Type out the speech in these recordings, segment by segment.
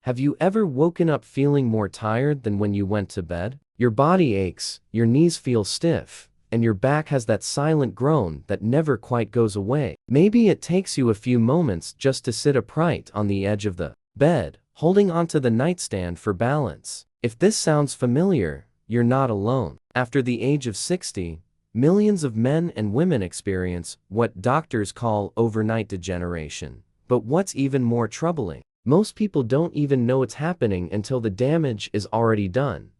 Have you ever woken up feeling more tired than when you went to bed? Your body aches, your knees feel stiff, and your back has that silent groan that never quite goes away. Maybe it takes you a few moments just to sit upright on the edge of the bed, holding onto the nightstand for balance. If this sounds familiar, you're not alone. After the age of 60, millions of men and women experience what doctors call overnight degeneration. But what's even more troubling? Most people don't even know it's happening until the damage is already done.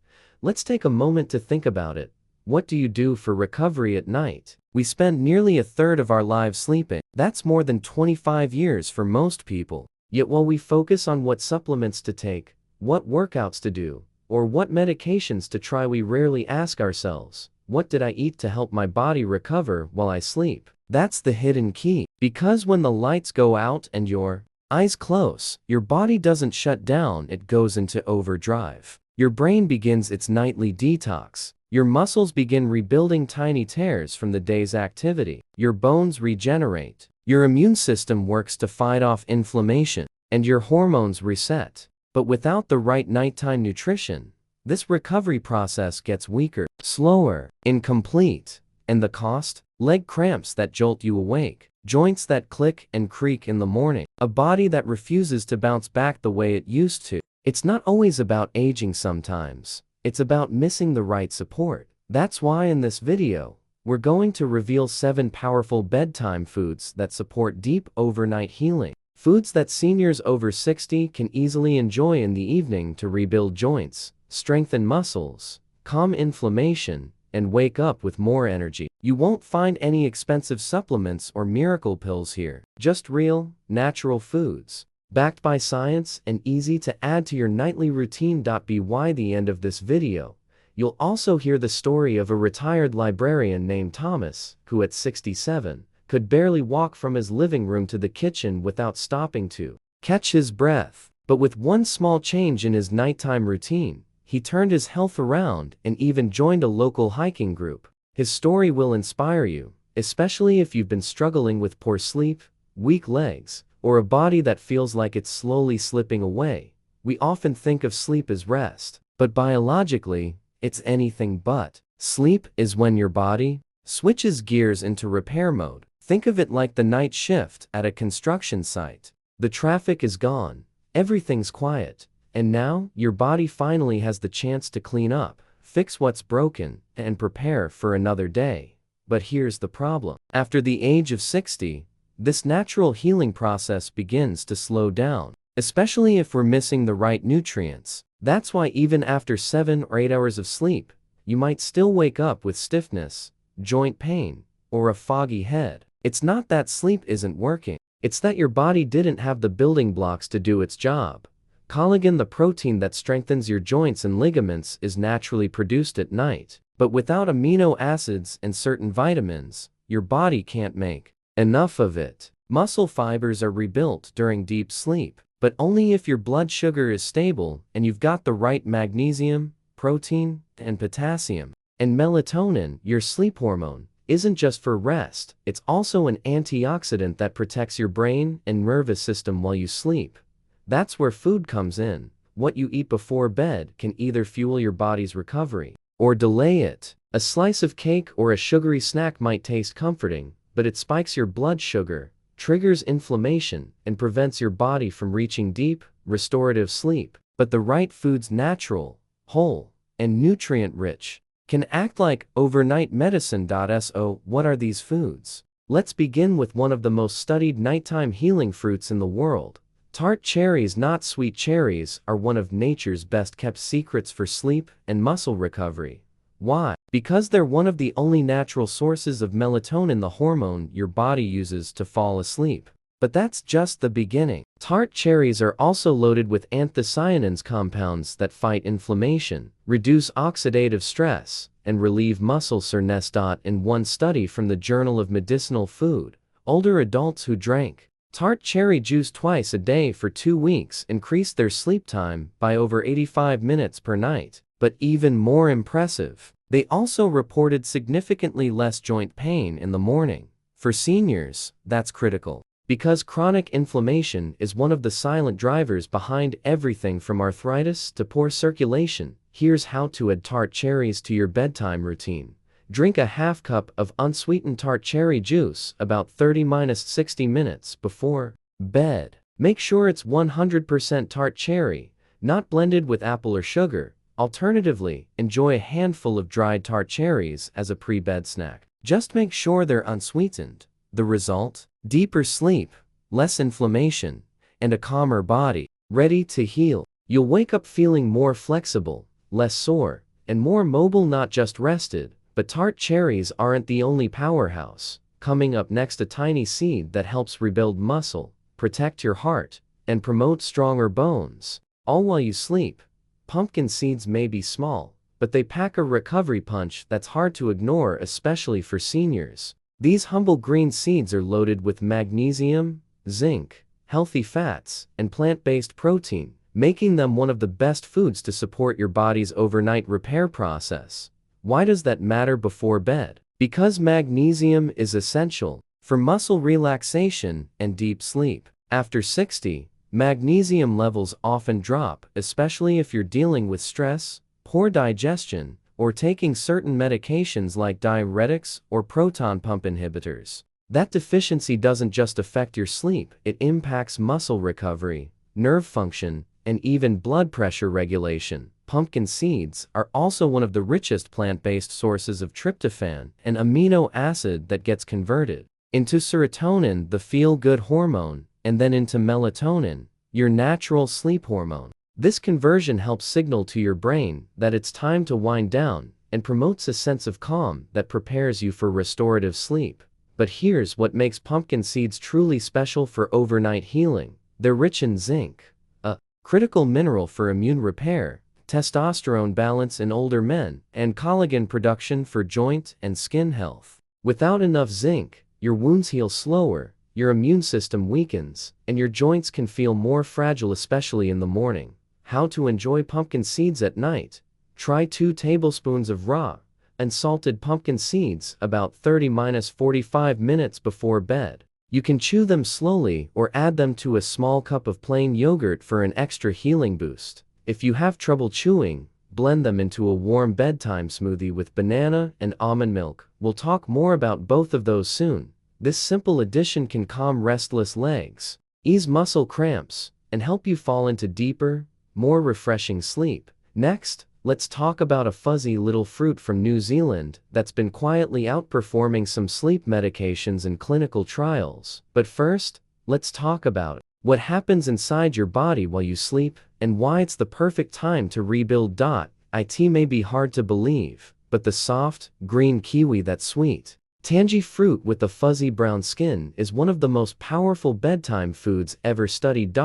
Let's take a moment to think about it. What do you do for recovery at night? We spend nearly a third of our lives sleeping. That's more than 25 years for most people. Yet while we focus on what supplements to take, what workouts to do, or what medications to try, we rarely ask ourselves, what did I eat to help my body recover while I sleep? That's the hidden key. Because when the lights go out and your eyes close, your body doesn't shut down, it goes into overdrive. Your brain begins its nightly detox. Your muscles begin rebuilding tiny tears from the day's activity. Your bones regenerate. Your immune system works to fight off inflammation. And your hormones reset. But without the right nighttime nutrition, this recovery process gets weaker, slower, incomplete. And the cost? Leg cramps that jolt you awake. Joints that click and creak in the morning. A body that refuses to bounce back the way it used to. It's not always about aging sometimes. It's about missing the right support. That's why in this video, we're going to reveal 7 powerful bedtime foods that support deep overnight healing. Foods that seniors over 60 can easily enjoy in the evening to rebuild joints, strengthen muscles, calm inflammation, and wake up with more energy. You won't find any expensive supplements or miracle pills here. Just real, natural foods, backed by science and easy to add to your nightly routine. By the end of this video, you'll also hear the story of a retired librarian named Thomas, who at 67, could barely walk from his living room to the kitchen without stopping to catch his breath. But with one small change in his nighttime routine, he turned his health around and even joined a local hiking group. His story will inspire you, especially if you've been struggling with poor sleep, weak legs, or a body that feels like it's slowly slipping away. We often think of sleep as rest, but biologically, it's anything but. Sleep is when your body switches gears into repair mode. Think of it like the night shift at a construction site. The traffic is gone, everything's quiet, and now your body finally has the chance to clean up, fix what's broken, and prepare for another day. But here's the problem. After the age of 60, this natural healing process begins to slow down, especially if we're missing the right nutrients. That's why even after 7 or 8 hours of sleep, you might still wake up with stiffness, joint pain, or a foggy head. It's not that sleep isn't working. It's that your body didn't have the building blocks to do its job. Collagen, the protein that strengthens your joints and ligaments, is naturally produced at night. But without amino acids and certain vitamins, your body can't make enough of it. Muscle fibers are rebuilt during deep sleep, but only if your blood sugar is stable and you've got the right magnesium, protein, and potassium. And melatonin, your sleep hormone, isn't just for rest, it's also an antioxidant that protects your brain and nervous system while you sleep. That's where food comes in. What you eat before bed can either fuel your body's recovery or delay it. A slice of cake or a sugary snack might taste comforting, but it spikes your blood sugar, triggers inflammation, and prevents your body from reaching deep, restorative sleep. But the right foods, natural, whole, and nutrient-rich, can act like overnight medicine. So, what are these foods? Let's begin with one of the most studied nighttime healing fruits in the world. Tart cherries, not sweet cherries, are one of nature's best-kept secrets for sleep and muscle recovery. Why? Because they're one of the only natural sources of melatonin, the hormone your body uses to fall asleep. But that's just the beginning. Tart cherries are also loaded with anthocyanins, compounds that fight inflammation, reduce oxidative stress, and relieve muscle soreness. In one study from the Journal of Medicinal Food, older adults who drank tart cherry juice twice a day for 2 weeks increased their sleep time by over 85 minutes per night. But even more impressive, they also reported significantly less joint pain in the morning. For seniors, that's critical. Because chronic inflammation is one of the silent drivers behind everything from arthritis to poor circulation, here's how to add tart cherries to your bedtime routine. Drink a half cup of unsweetened tart cherry juice about 30–60 minutes before bed. Make sure it's 100% tart cherry, not blended with apple or sugar. Alternatively, enjoy a handful of dried tart cherries as a pre-bed snack. Just make sure they're unsweetened. The result? Deeper sleep, less inflammation, and a calmer body, ready to heal. You'll wake up feeling more flexible, less sore, and more mobile, not just rested. But tart cherries aren't the only powerhouse. Coming up next, a tiny seed that helps rebuild muscle, protect your heart, and promote stronger bones, all while you sleep. Pumpkin seeds may be small, but they pack a recovery punch that's hard to ignore, especially for seniors. These humble green seeds are loaded with magnesium, zinc, healthy fats, and plant-based protein, making them one of the best foods to support your body's overnight repair process. Why does that matter before bed? Because magnesium is essential for muscle relaxation and deep sleep. After 60, magnesium levels often drop, especially if you're dealing with stress, poor digestion, or taking certain medications like diuretics or proton pump inhibitors. That deficiency doesn't just affect your sleep, it impacts muscle recovery, nerve function, and even blood pressure regulation. Pumpkin seeds are also one of the richest plant-based sources of tryptophan, an amino acid that gets converted into serotonin, the feel-good hormone, and then into melatonin, your natural sleep hormone. This conversion helps signal to your brain that it's time to wind down and promotes a sense of calm that prepares you for restorative sleep. But here's what makes pumpkin seeds truly special for overnight healing. They're rich in zinc, a critical mineral for immune repair, testosterone balance in older men, and collagen production for joint and skin health. Without enough zinc, your wounds heal slower, your immune system weakens, and your joints can feel more fragile, especially in the morning. How to enjoy pumpkin seeds at night? Try 2 tablespoons of raw, unsalted pumpkin seeds about 30–45 minutes before bed. You can chew them slowly or add them to a small cup of plain yogurt for an extra healing boost. If you have trouble chewing, blend them into a warm bedtime smoothie with banana and almond milk. We'll talk more about both of those soon. This simple addition can calm restless legs, ease muscle cramps, and help you fall into deeper, more refreshing sleep. Next, let's talk about a fuzzy little fruit from New Zealand that's been quietly outperforming some sleep medications in clinical trials. But first, let's talk about what happens inside your body while you sleep and why it's the perfect time to rebuild. It may be hard to believe, but the soft, green kiwi, that sweet, tangy fruit with the fuzzy brown skin, is one of the most powerful bedtime foods ever studied.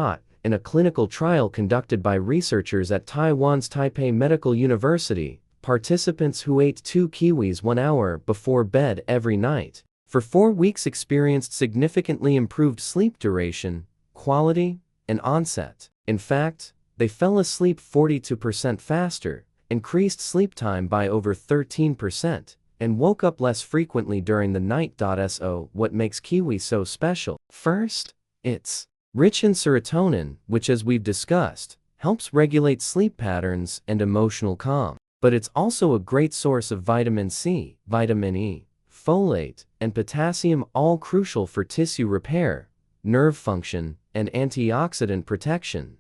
In a clinical trial conducted by researchers at Taiwan's Taipei Medical University, participants who ate 2 kiwis 1 hour before bed every night for 4 weeks experienced significantly improved sleep duration, quality, and onset. In fact, they fell asleep 42% faster, increased sleep time by over 13%, and woke up less frequently during the night. So, what makes kiwi so special? First, it's rich in serotonin, which, as we've discussed, helps regulate sleep patterns and emotional calm. But it's also a great source of vitamin C, vitamin E, folate, and potassium, all crucial for tissue repair, nerve function, and antioxidant protection.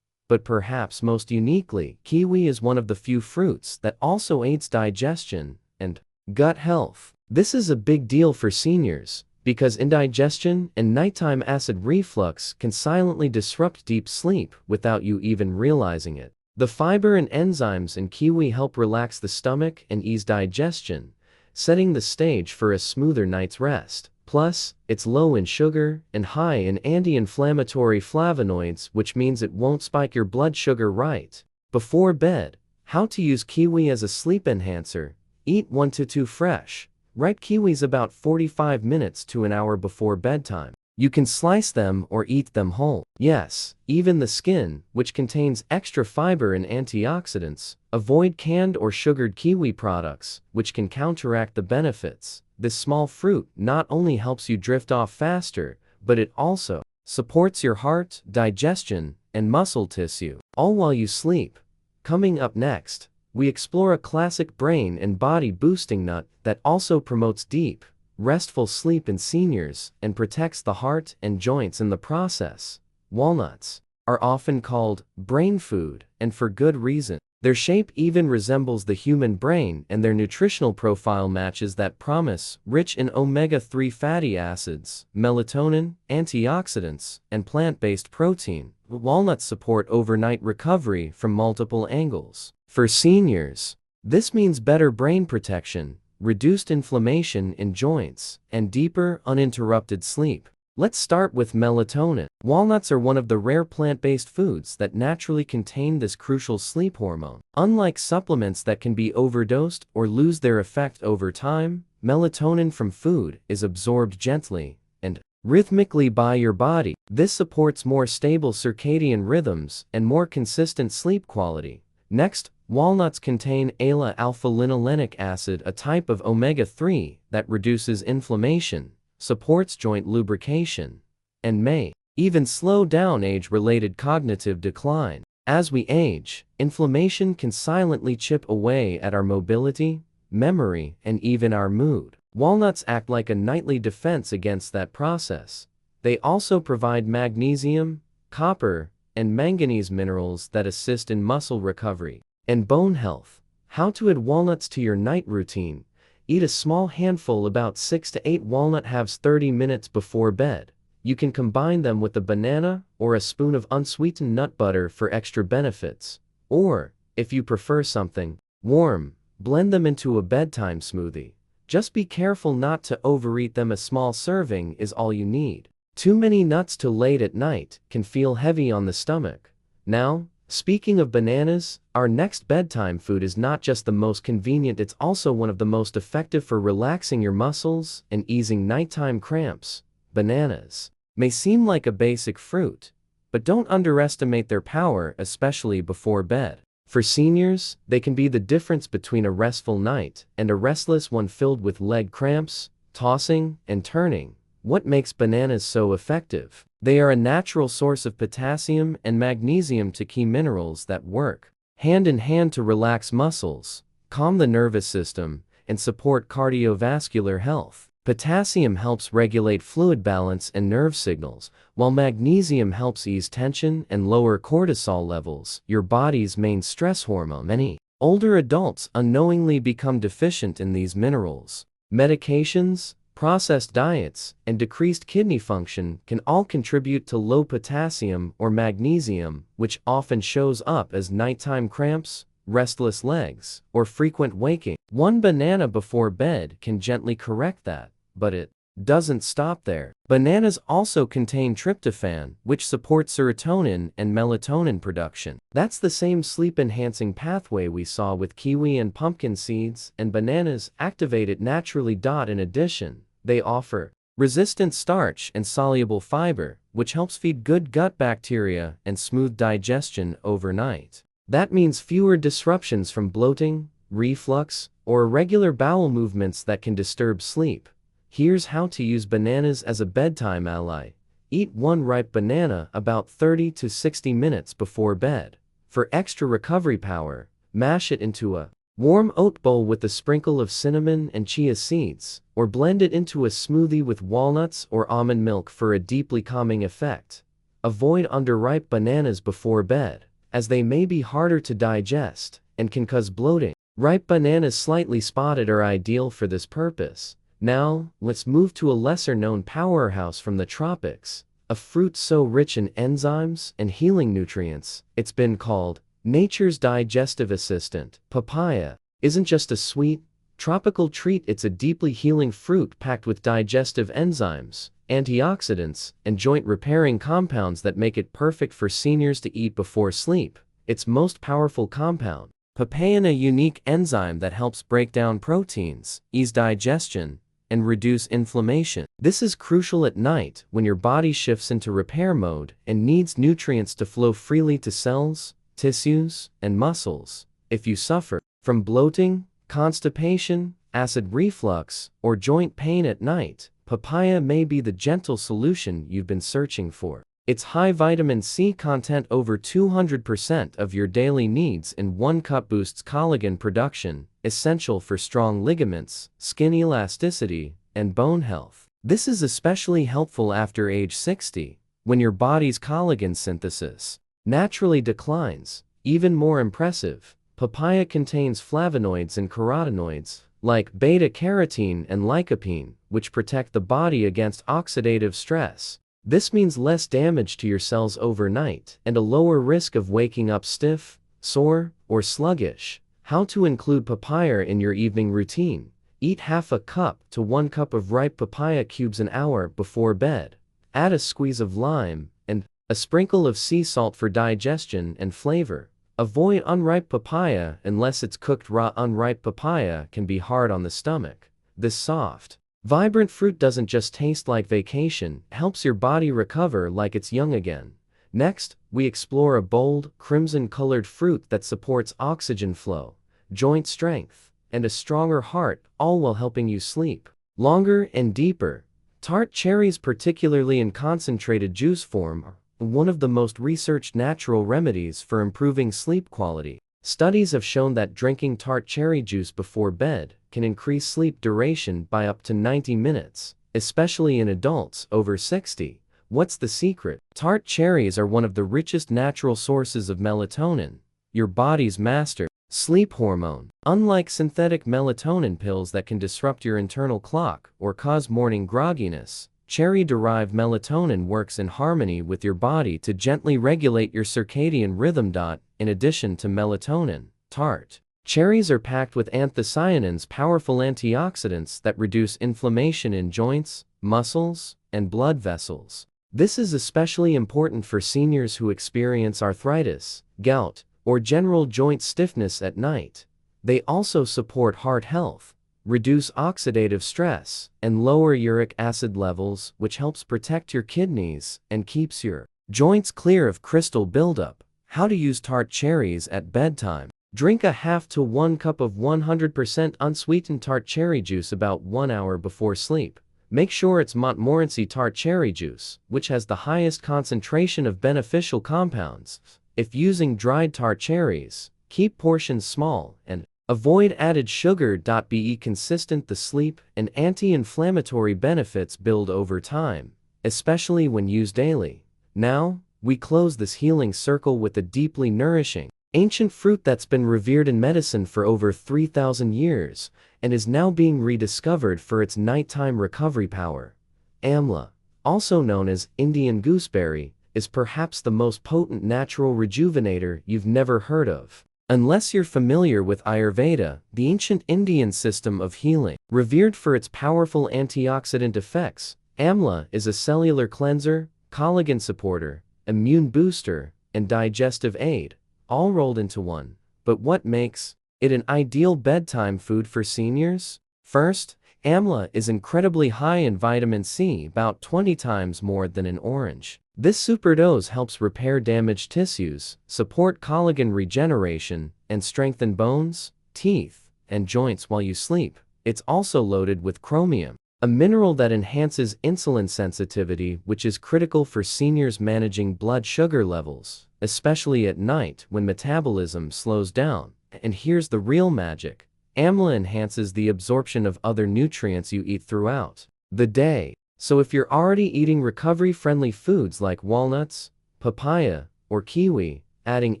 But perhaps most uniquely, kiwi is one of the few fruits that also aids digestion and gut health. This is a big deal for seniors, because indigestion and nighttime acid reflux can silently disrupt deep sleep without you even realizing it. The fiber and enzymes in kiwi help relax the stomach and ease digestion, setting the stage for a smoother night's rest. Plus, it's low in sugar and high in anti-inflammatory flavonoids, which means it won't spike your blood sugar right before bed. How to use kiwi as a sleep enhancer? Eat 1 to 2 fresh, ripe kiwis about 45 minutes to an hour before bedtime. You can slice them or eat them whole. Yes, even the skin, which contains extra fiber and antioxidants. Avoid canned or sugared kiwi products, which can counteract the benefits. This small fruit not only helps you drift off faster, but it also supports your heart, digestion, and muscle tissue, all while you sleep. Coming up next, we explore a classic brain and body boosting nut that also promotes deep, restful sleep in seniors and protects the heart and joints in the process. Walnuts are often called brain food, and for good reason. Their shape even resembles the human brain, and their nutritional profile matches that promise, rich in omega-3 fatty acids, melatonin, antioxidants, and plant-based protein. Walnuts support overnight recovery from multiple angles. For seniors, this means better brain protection, reduced inflammation in joints, and deeper, uninterrupted sleep. Let's start with melatonin. Walnuts are one of the rare plant-based foods that naturally contain this crucial sleep hormone. Unlike supplements that can be overdosed or lose their effect over time, melatonin from food is absorbed gently and rhythmically by your body. This supports more stable circadian rhythms and more consistent sleep quality. Next, walnuts contain alpha-linolenic acid, a type of omega-3 that reduces inflammation, supports joint lubrication, and may even slow down age-related cognitive decline. As we age, inflammation can silently chip away at our mobility, memory, and even our mood. Walnuts act like a nightly defense against that process. They also provide magnesium, copper, and manganese minerals that assist in muscle recovery and bone health. How to add walnuts to your night routine. Eat a small handful, about 6 to 8 walnut halves 30 minutes before bed. You can combine them with a banana or a spoon of unsweetened nut butter for extra benefits. Or, if you prefer something warm, blend them into a bedtime smoothie. Just be careful not to overeat them. A small serving is all you need. Too many nuts too late at night can feel heavy on the stomach. Now, speaking of bananas, our next bedtime food is not just the most convenient, it's also one of the most effective for relaxing your muscles and easing nighttime cramps. Bananas may seem like a basic fruit, but don't underestimate their power, especially before bed. For seniors, they can be the difference between a restful night and a restless one filled with leg cramps, tossing, and turning. What makes bananas so effective? They are a natural source of potassium and magnesium, two key minerals that work hand in hand to relax muscles, calm the nervous system, and support cardiovascular health. Potassium helps regulate fluid balance and nerve signals, while magnesium helps ease tension and lower cortisol levels, your body's main stress hormone. Many older adults unknowingly become deficient in these minerals. Medications, processed diets, and decreased kidney function can all contribute to low potassium or magnesium, which often shows up as nighttime cramps, restless legs, or frequent waking. One banana before bed can gently correct that, but it doesn't stop there. Bananas also contain tryptophan, which supports serotonin and melatonin production. That's the same sleep-enhancing pathway we saw with kiwi and pumpkin seeds, and bananas activate it naturally. In addition, they offer resistant starch and soluble fiber, which helps feed good gut bacteria and smooth digestion overnight. That means fewer disruptions from bloating, reflux, or irregular bowel movements that can disturb sleep. Here's how to use bananas as a bedtime ally. Eat one ripe banana about 30 to 60 minutes before bed. For extra recovery power, mash it into a warm oat bowl with a sprinkle of cinnamon and chia seeds, or blend it into a smoothie with walnuts or almond milk for a deeply calming effect. Avoid underripe bananas before bed, as they may be harder to digest and can cause bloating. Ripe bananas slightly spotted are ideal for this purpose. Now, let's move to a lesser-known powerhouse from the tropics, a fruit so rich in enzymes and healing nutrients, it's been called nature's digestive assistant. Papaya isn't just a sweet, tropical treat, it's a deeply healing fruit packed with digestive enzymes, antioxidants, and joint-repairing compounds that make it perfect for seniors to eat before sleep. Its most powerful compound, papain, a unique enzyme that helps break down proteins, ease digestion, and reduce inflammation. This is crucial at night when your body shifts into repair mode and needs nutrients to flow freely to cells, tissues, and muscles. If you suffer from bloating, constipation, acid reflux, or joint pain at night, papaya may be the gentle solution you've been searching for. Its high vitamin C content, over 200% of your daily needs in 1 cup, boosts collagen production, essential for strong ligaments, skin elasticity, and bone health. This is especially helpful after age 60, when your body's collagen synthesis naturally declines. Even more impressive, papaya contains flavonoids and carotenoids, like beta-carotene and lycopene, which protect the body against oxidative stress. This means less damage to your cells overnight and a lower risk of waking up stiff, sore, or sluggish. How to include papaya in your evening routine. Eat half a cup to 1 cup of ripe papaya cubes an hour before bed. Add a squeeze of lime and a sprinkle of sea salt for digestion and flavor. Avoid unripe papaya unless it's cooked raw. Unripe papaya can be hard on the stomach. This soft, vibrant fruit doesn't just taste like vacation, it helps your body recover like it's young again. Next, we explore a bold, crimson-colored fruit that supports oxygen flow, joint strength, and a stronger heart, all while helping you sleep longer and deeper. Tart cherries, particularly in concentrated juice form, are one of the most researched natural remedies for improving sleep quality. Studies have shown that drinking tart cherry juice before bed can increase sleep duration by up to 90 minutes, especially in adults over 60. What's the secret? Tart cherries are one of the richest natural sources of melatonin, your body's master sleep hormone. Unlike synthetic melatonin pills that can disrupt your internal clock or cause morning grogginess, cherry-derived melatonin works in harmony with your body to gently regulate your circadian rhythm. In addition to melatonin, tart cherries are packed with anthocyanins, powerful antioxidants that reduce inflammation in joints, muscles, and blood vessels. This is especially important for seniors who experience arthritis, gout, or general joint stiffness at night. They also support heart health, reduce oxidative stress, and lower uric acid levels, which helps protect your kidneys and keeps your joints clear of crystal buildup. How to use tart cherries at bedtime. Drink a half to 1 cup of 100% unsweetened tart cherry juice about 1 hour before sleep. Make sure it's Montmorency tart cherry juice, which has the highest concentration of beneficial compounds. If using dried tart cherries, keep portions small and avoid added sugar. Be consistent. The sleep and anti-inflammatory benefits build over time, especially when used daily. Now, we close this healing circle with a deeply nourishing, ancient fruit that's been revered in medicine for over 3,000 years and is now being rediscovered for its nighttime recovery power. Amla, also known as Indian gooseberry, is perhaps the most potent natural rejuvenator you've never heard of. Unless you're familiar with Ayurveda, the ancient Indian system of healing. Revered for its powerful antioxidant effects, amla is a cellular cleanser, collagen supporter, immune booster, and digestive aid, all rolled into one. But what makes it an ideal bedtime food for seniors? First, amla is incredibly high in vitamin C, about 20 times more than an orange. This superdose helps repair damaged tissues, support collagen regeneration, and strengthen bones, teeth, and joints while you sleep. It's also loaded with chromium, a mineral that enhances insulin sensitivity, which is critical for seniors managing blood sugar levels, especially at night when metabolism slows down. And here's the real magic. Amla enhances the absorption of other nutrients you eat throughout the day. So if you're already eating recovery-friendly foods like walnuts, papaya, or kiwi, adding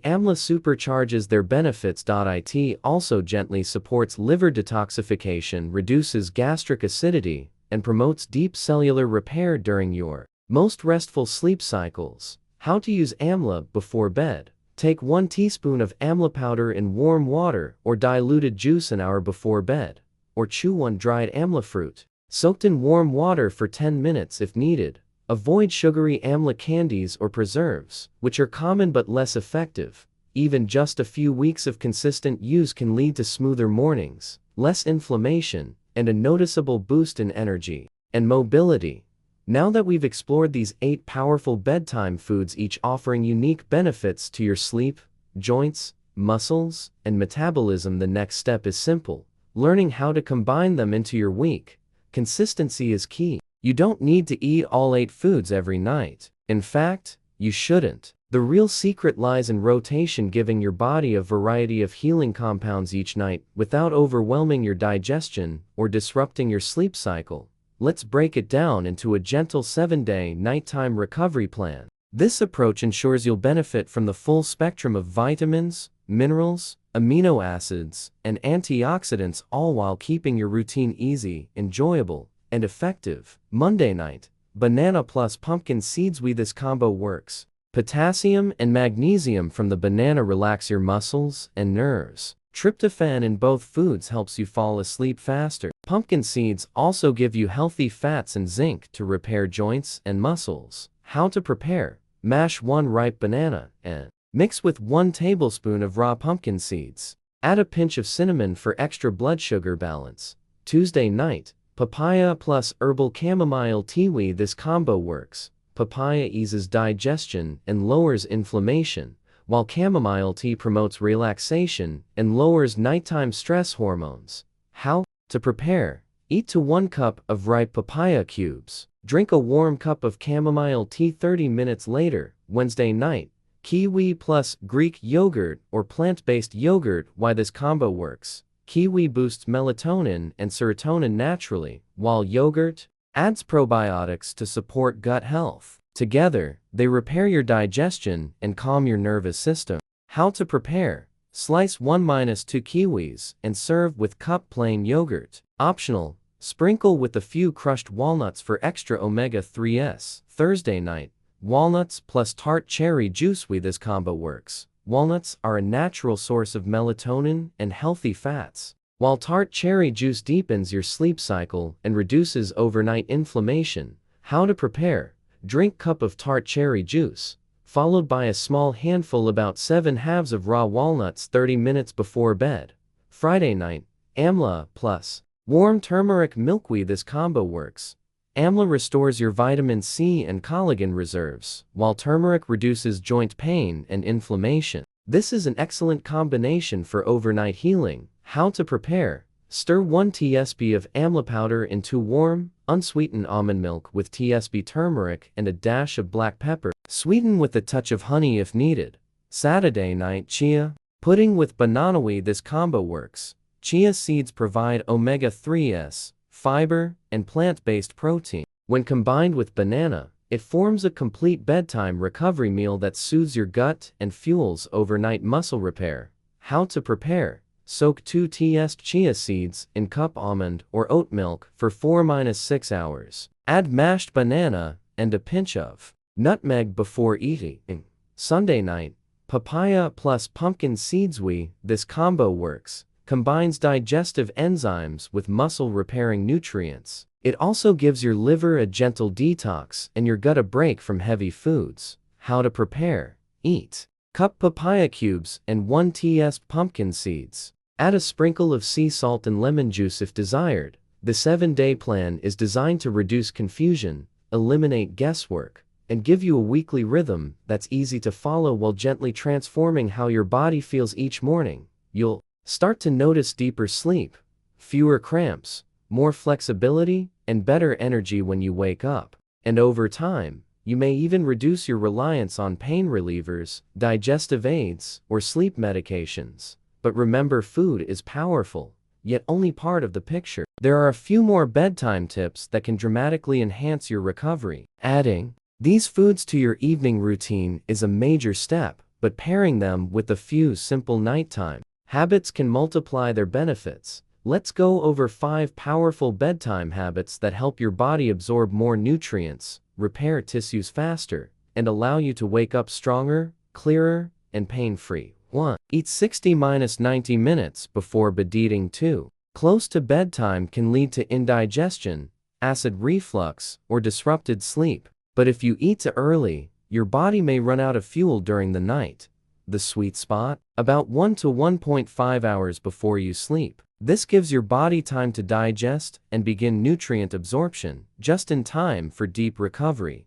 amla supercharges their benefits. It also gently supports liver detoxification, reduces gastric acidity, and promotes deep cellular repair during your most restful sleep cycles. How to use amla before bed. Take 1 teaspoon of amla powder in warm water or diluted juice an hour before bed, or chew 1 dried amla fruit, soaked in warm water for 10 minutes if needed. Avoid sugary amla candies or preserves, which are common but less effective. Even just a few weeks of consistent use can lead to smoother mornings, less inflammation, and a noticeable boost in energy and mobility. Now that we've explored these 8 powerful bedtime foods, each offering unique benefits to your sleep, joints, muscles, and metabolism, the next step is simple: learning how to combine them into your week. Consistency is key. You don't need to eat all 8 foods every night. In fact, you shouldn't. The real secret lies in rotation, giving your body a variety of healing compounds each night without overwhelming your digestion or disrupting your sleep cycle. Let's break it down into a gentle 7-day nighttime recovery plan. This approach ensures you'll benefit from the full spectrum of vitamins, minerals, amino acids, and antioxidants, all while keeping your routine easy, enjoyable, and effective. Monday night, banana plus pumpkin seeds. This combo works. Potassium and magnesium from the banana relax your muscles and nerves. Tryptophan in both foods helps you fall asleep faster. Pumpkin seeds also give you healthy fats and zinc to repair joints and muscles. How to prepare? Mash 1 ripe banana and mix with 1 tablespoon of raw pumpkin seeds. Add a pinch of cinnamon for extra blood sugar balance. Tuesday night, papaya plus herbal chamomile tea. This combo works. Papaya eases digestion and lowers inflammation, while chamomile tea promotes relaxation and lowers nighttime stress hormones. How to prepare? Eat to 1 cup of ripe papaya cubes. Drink a warm cup of chamomile tea 30 minutes later. Wednesday night, kiwi plus Greek yogurt or plant-based yogurt. Why this combo works? Kiwi boosts melatonin and serotonin naturally, while yogurt adds probiotics to support gut health. Together, they repair your digestion and calm your nervous system. How to prepare? Slice 1-2 kiwis and serve with cup plain yogurt. Optional, sprinkle with a few crushed walnuts for extra omega-3s. Thursday night, walnuts plus tart cherry juice. This combo works. Walnuts are a natural source of melatonin and healthy fats, while tart cherry juice deepens your sleep cycle and reduces overnight inflammation. How to prepare? Drink cup of tart cherry juice, followed by a small handful about 7 halves of raw walnuts 30 minutes before bed. Friday night, amla plus warm turmeric milk. This combo works. Amla restores your vitamin C and collagen reserves, while turmeric reduces joint pain and inflammation. This is an excellent combination for overnight healing. How to prepare? Stir 1 tsp of amla powder into warm, unsweetened almond milk with tsp turmeric and a dash of black pepper. Sweeten with a touch of honey if needed. Saturday night, chia pudding with banana. This combo works. Chia seeds provide omega-3s, fiber, and plant-based protein. When combined with banana, it forms a complete bedtime recovery meal that soothes your gut and fuels overnight muscle repair. How to prepare? Soak 2 tsp chia seeds in cup almond or oat milk for 4-6 hours. Add mashed banana and a pinch of nutmeg before eating. Sunday night, papaya plus pumpkin seeds. This combo works. Combines digestive enzymes with muscle-repairing nutrients. It also gives your liver a gentle detox and your gut a break from heavy foods. How to prepare? Eat cup papaya cubes and 1 tsp pumpkin seeds. Add a sprinkle of sea salt and lemon juice if desired. The 7-day plan is designed to reduce confusion, eliminate guesswork, and give you a weekly rhythm that's easy to follow while gently transforming how your body feels each morning. You'll start to notice deeper sleep, fewer cramps, more flexibility, and better energy when you wake up. And over time, you may even reduce your reliance on pain relievers, digestive aids, or sleep medications. But remember, food is powerful, yet only part of the picture. There are a few more bedtime tips that can dramatically enhance your recovery. Adding these foods to your evening routine is a major step, but pairing them with a few simple nighttime habits can multiply their benefits. Let's go over 5 powerful bedtime habits that help your body absorb more nutrients, repair tissues faster, and allow you to wake up stronger, clearer, and pain-free. 1. Eat 60-90 minutes before bed. Eating too close to bedtime can lead to indigestion, acid reflux, or disrupted sleep. But if you eat too early, your body may run out of fuel during the night. The sweet spot? About 1 to 1.5 hours before you sleep. This gives your body time to digest and begin nutrient absorption, just in time for deep recovery.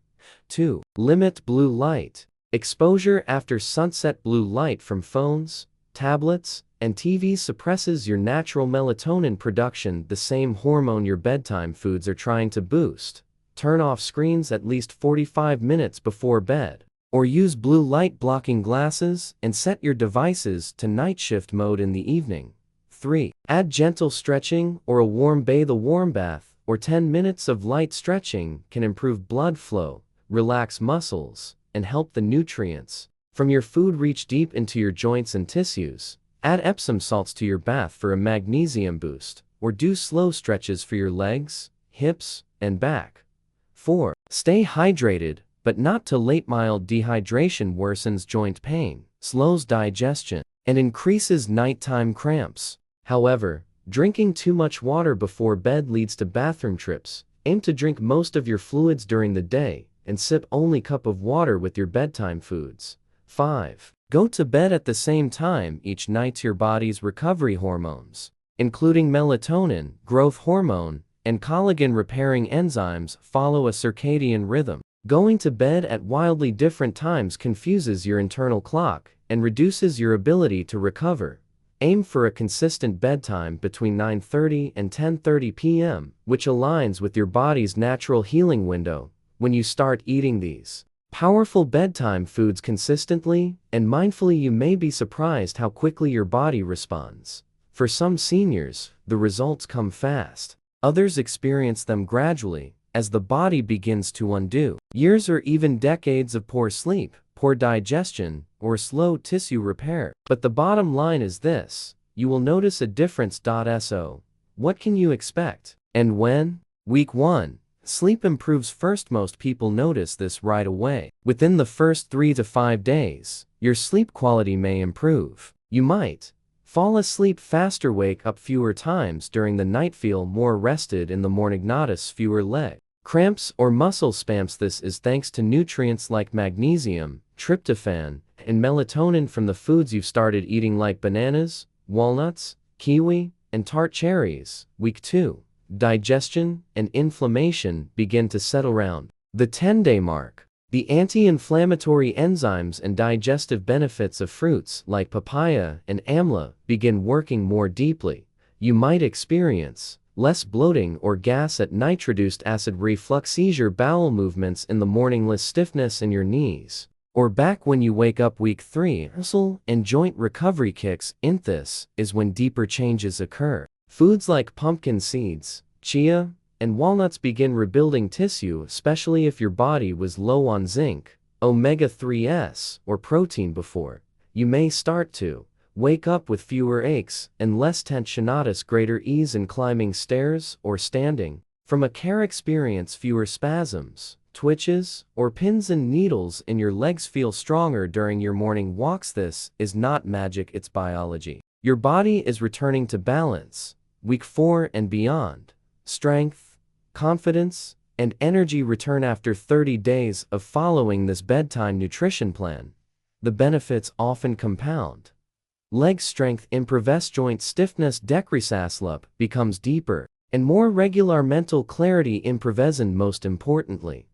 2. Limit blue light exposure after sunset. Blue light from phones, tablets, and TV suppresses your natural melatonin production, the same hormone your bedtime foods are trying to boost. Turn off screens at least 45 minutes before bed. Or use blue light blocking glasses and set your devices to night shift mode in the evening. 3. Add gentle stretching or a warm bathe. A warm bath or 10 minutes of light stretching can improve blood flow, relax muscles, and help the nutrients from your food reach deep into your joints and tissues. Add Epsom salts to your bath for a magnesium boost, or do slow stretches for your legs, hips, and back. 4. Stay hydrated, but not too late. Mild dehydration worsens joint pain, slows digestion, and increases nighttime cramps. However, drinking too much water before bed leads to bathroom trips. Aim to drink most of your fluids during the day, and sip only cup of water with your bedtime foods. 5. Go to bed at the same time each night. Your body's recovery hormones, including melatonin, growth hormone, and collagen-repairing enzymes, follow a circadian rhythm. Going to bed at wildly different times confuses your internal clock and reduces your ability to recover. Aim for a consistent bedtime between 9:30 and 10:30 p.m., which aligns with your body's natural healing window. When you start eating these powerful bedtime foods consistently and mindfully, you may be surprised how quickly your body responds. For some seniors, the results come fast. Others experience them gradually, as the body begins to undo years or even decades of poor sleep, poor digestion, or slow tissue repair. But the bottom line is this: you will notice a difference. So, what can you expect? And when? Week 1. Sleep improves first. Most people notice this right away. Within the first 3 to 5 days, your sleep quality may improve. You might fall asleep faster, wake up fewer times during the night, feel more rested in the morning, notice fewer leg cramps or muscle spasms. This is thanks to nutrients like magnesium, tryptophan, and melatonin from the foods you've started eating, like bananas, walnuts, kiwi, and tart cherries. Week 2. Digestion and inflammation begin to settle around the 10-day mark. The anti-inflammatory enzymes and digestive benefits of fruits like papaya and amla begin working more deeply. You might experience less bloating or gas at night, reduced acid reflux, easier bowel movements in the morning, less stiffness in your knees or back when you wake up. Week 3. Muscle and joint recovery kicks in. This is when deeper changes occur. Foods like pumpkin seeds, chia, and walnuts begin rebuilding tissue, especially if your body was low on zinc, omega-3s, or protein before. You may start to wake up with fewer aches and less tension, notice greater ease in climbing stairs or standing. From a care experience, fewer spasms, twitches, or pins and needles in your legs, feel stronger during your morning walks. This is not magic, it's biology. Your body is returning to balance. Week 4 and beyond, strength, confidence, and energy return after 30 days of following this bedtime nutrition plan. The benefits often compound. Leg strength improves, joint stiffness decreases, sleep becomes deeper, and more regular. Mental clarity improves, and most importantly,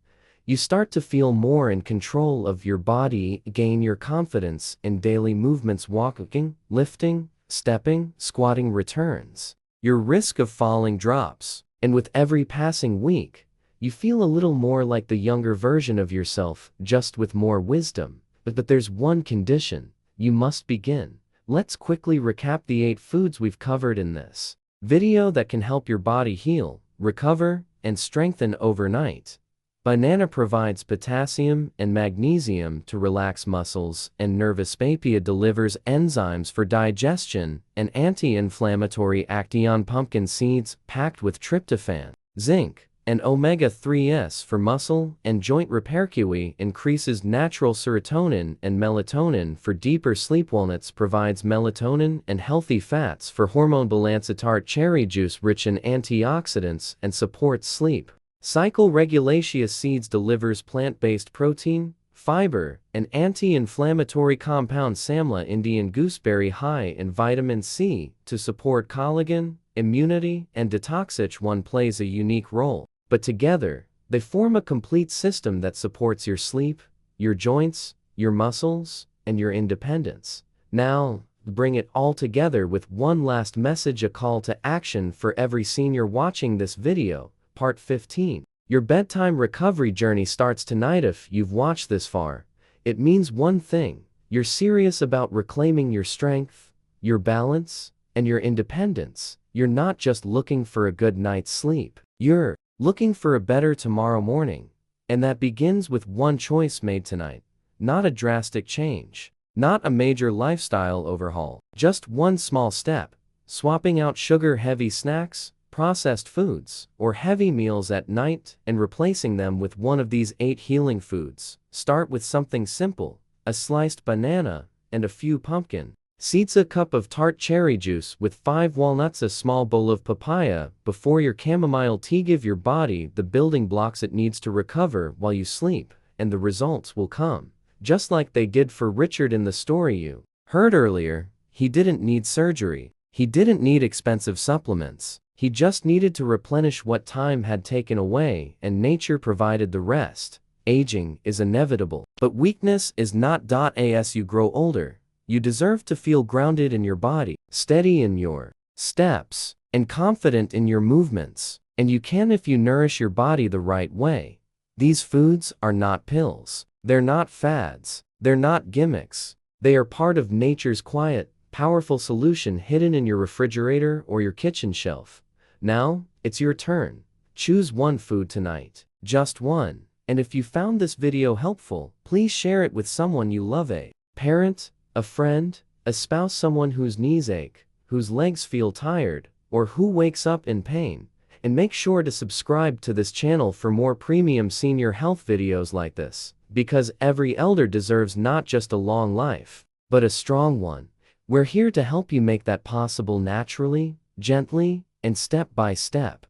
you start to feel more in control of your body, gain your confidence in daily movements, walking, lifting, stepping, squatting returns. Your risk of falling drops, and with every passing week, you feel a little more like the younger version of yourself, just with more wisdom. But there's one condition: you must begin. Let's quickly recap the 8 foods we've covered in this video that can help your body heal, recover, and strengthen overnight. Banana provides potassium and magnesium to relax muscles and nervous. Papaya delivers enzymes for digestion and anti-inflammatory action. Pumpkin seeds, packed with tryptophan, zinc, and omega-3s for muscle and joint repair. Kiwi increases natural serotonin and melatonin for deeper sleep. Walnuts provides melatonin and healthy fats for hormone balance. Tart cherry juice, rich in antioxidants and supports sleep cycle regulation. Seeds delivers plant-based protein, fiber, and anti-inflammatory compounds. Samla Indian gooseberry, high in vitamin C to support collagen, immunity, and detox. Each one plays a unique role, but together, they form a complete system that supports your sleep, your joints, your muscles, and your independence. Now, bring it all together with one last message, a call to action for every senior watching this video. Part 15. Your bedtime recovery journey starts tonight. If you've watched this far, it means one thing: you're serious about reclaiming your strength, your balance, and your independence. You're not just looking for a good night's sleep. You're looking for a better tomorrow morning. And that begins with one choice made tonight. Not a drastic change. Not a major lifestyle overhaul. Just one small step. Swapping out sugar-heavy snacks, processed foods, or heavy meals at night and replacing them with one of these 8 healing foods. Start with something simple: a sliced banana and a few pumpkin seeds, a cup of tart cherry juice with 5 walnuts, a small bowl of papaya before your chamomile tea. Give your body the building blocks it needs to recover while you sleep, and the results will come. Just like they did for Richard in the story you heard earlier. He didn't need surgery. He didn't need expensive supplements. He just needed to replenish what time had taken away, and nature provided the rest. Aging is inevitable, but weakness is not. As you grow older, you deserve to feel grounded in your body, steady in your steps, and confident in your movements. And you can if you nourish your body the right way. These foods are not pills. They're not fads. They're not gimmicks. They are part of nature's quiet, powerful solution hidden in your refrigerator or your kitchen shelf. Now, it's your turn. Choose one food tonight. Just one. And if you found this video helpful, please share it with someone you love: a parent, a friend, a spouse, someone whose knees ache, whose legs feel tired, or who wakes up in pain. And make sure to subscribe to this channel for more premium senior health videos like this, because every elder deserves not just a long life, but a strong one. We're here to help you make that possible naturally, gently, and step by step.